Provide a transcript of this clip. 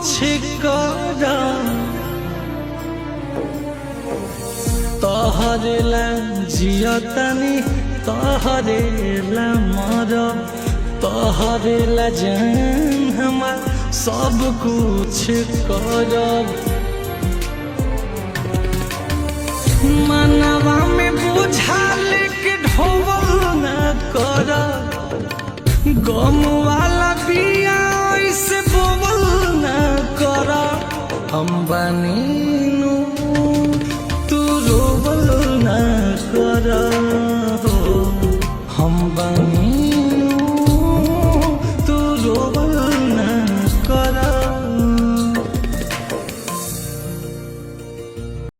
कुछ कर तोहरे ला जियतनी तोहरे ला मर तोहरे ला जान हमार सब कुछ करब मनवा में बुझाल के ढोवल न कर गम वाला बिया ऐसे बोवल न कर हम बनी